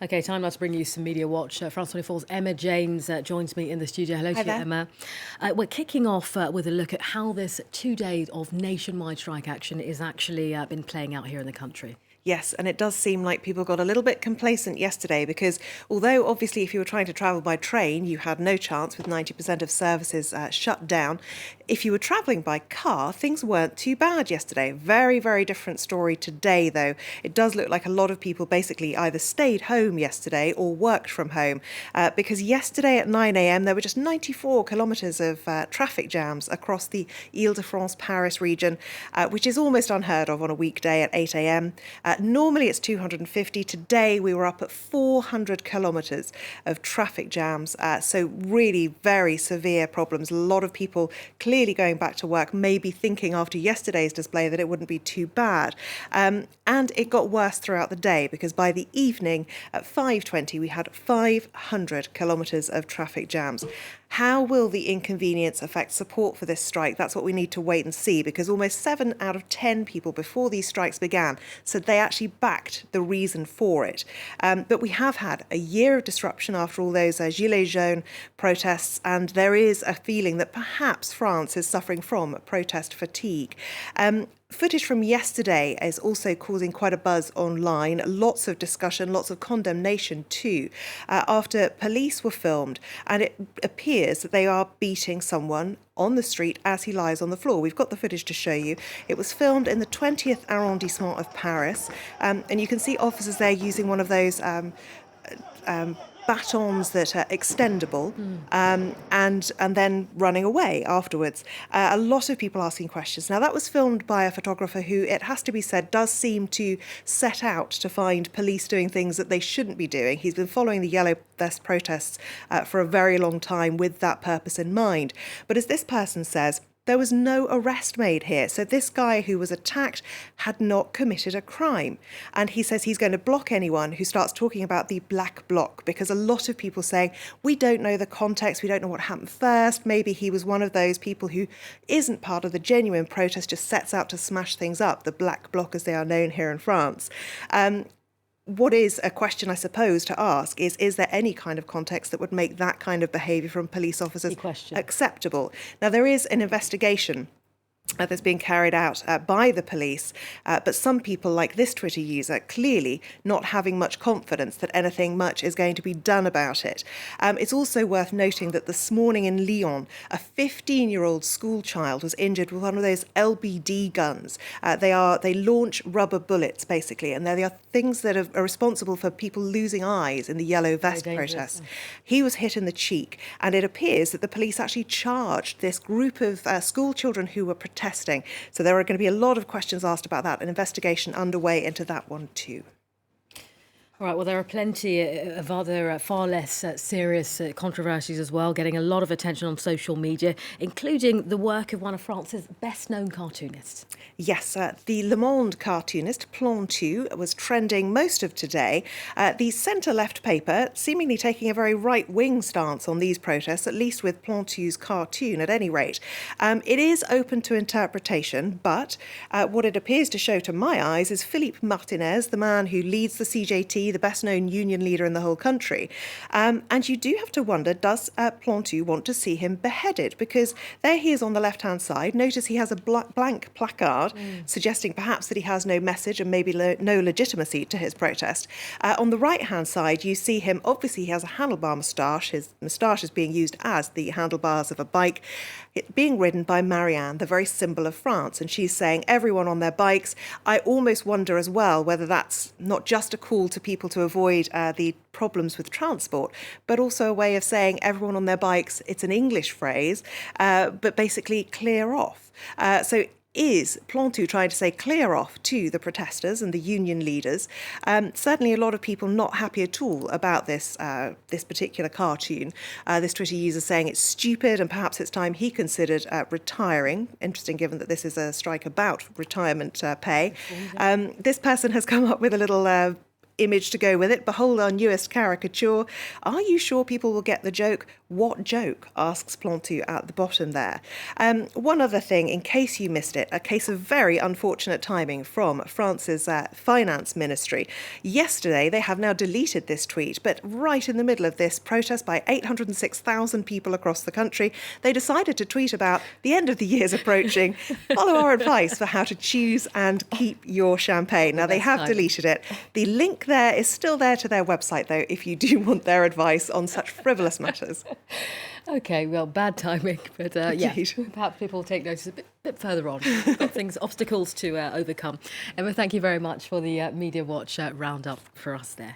Okay, time now to bring you some Media Watch. France 24's Emma Janes joins me in the studio. Hello Hi to you, there. Emma. We're kicking off with a look at how this 2 days of nationwide strike action is actually been playing out here in the country. Yes, and it does seem like people got a little bit complacent yesterday because although obviously if you were trying to travel by train, you had no chance with 90% of services shut down. If you were travelling by car, things weren't too bad yesterday. Very, very different story today, though. It does look like a lot of people basically either stayed home yesterday or worked from home because yesterday at 9 a.m. there were just 94 kilometres of traffic jams across the Ile-de-France Paris region, which is almost unheard of on a weekday at 8 a.m. Normally it's 250. Today we were up at 400 kilometres of traffic jams. So really very severe problems. A lot of people clearly going back to work, maybe thinking after yesterday's display that it wouldn't be too bad. And it got worse throughout the day because by the evening at 5:20 we had 500 kilometres of traffic jams. How will the inconvenience affect support for this strike? That's what we need to wait and see, because almost 7 out of 10 people before these strikes began said they actually backed the reason for it. But we have had a year of disruption after all those Gilets jaunes protests, and there is a feeling that perhaps France is suffering from protest fatigue. Footage from yesterday is also causing quite a buzz online. Lots of discussion, lots of condemnation too, after police were filmed, and it appears that they are beating someone on the street as he lies on the floor. We've got the footage to show you. It was filmed in the 20th arrondissement of Paris, and you can see officers there using one of those batons that are extendable, and then running away afterwards. A lot of people asking questions. Now, that was filmed by a photographer who, it has to be said, does seem to set out to find police doing things that they shouldn't be doing. He's been following the yellow vest protests for a very long time with that purpose in mind. But as this person says, there was no arrest made here. So this guy who was attacked had not committed a crime. And he says he's going to block anyone who starts talking about the black bloc, because a lot of people saying, we don't know the context, we don't know what happened first. Maybe he was one of those people who isn't part of the genuine protest, just sets out to smash things up, the black bloc as they are known here in France. What is a question, I suppose, to ask is there any kind of context that would make that kind of behaviour from police officers acceptable? Now, there is an investigation that's being carried out by the police, but some people, like this Twitter user, clearly not having much confidence that anything much is going to be done about it. It's also worth noting that this morning in Lyon, a 15-year-old school child was injured with one of those LBD guns. They launch rubber bullets, basically, and they are things that are responsible for people losing eyes in the yellow vest protests. He was hit in the cheek, and it appears that the police actually charged this group of school children who were protesting. So there are going to be a lot of questions asked about that, an investigation underway into that one too. All right, well, there are plenty of other far less serious controversies as well, getting a lot of attention on social media, including the work of one of France's best-known cartoonists. Yes, the Le Monde cartoonist, Plantu, was trending most of today. The centre-left paper seemingly taking a very right-wing stance on these protests, at least with Plantu's cartoon at any rate. It is open to interpretation, but what it appears to show to my eyes is Philippe Martinez, the man who leads the CGT, the best-known union leader in the whole country. And you do have to wonder, does Plantu want to see him beheaded? Because there he is on the left-hand side. Notice he has a blank placard, suggesting perhaps that he has no message and maybe no legitimacy to his protest. On the right-hand side, you see him, obviously he has a handlebar moustache. His moustache is being used as the handlebars of a bike. It's being ridden by Marianne, the very symbol of France. And she's saying, everyone on their bikes. I almost wonder as well whether that's not just a call to people to avoid the problems with transport, but also a way of saying everyone on their bikes. It's an English phrase, but basically clear off. So is Plantu trying to say clear off to the protesters and the union leaders? Certainly a lot of people not happy at all about this particular cartoon. This Twitter user saying it's stupid and perhaps it's time he considered retiring. Interesting, given that this is a strike about retirement pay. This person has come up with a little image to go with it. Behold our newest caricature. Are you sure people will get the joke? What joke? Asks Plantu at the bottom there. One other thing, in case you missed it, a case of very unfortunate timing from France's finance ministry. Yesterday, they have now deleted this tweet, but right in the middle of this protest by 806,000 people across the country, they decided to tweet about the end of the year's approaching. Follow our advice for how to choose and keep your champagne. Now, they have deleted it. The link there is still there to their website, though, if you do want their advice on such frivolous matters. OK, well, bad timing, but yeah, perhaps people will take notice a bit further on. We've got obstacles to overcome. Emma, thank you very much for the Media Watch roundup for us there.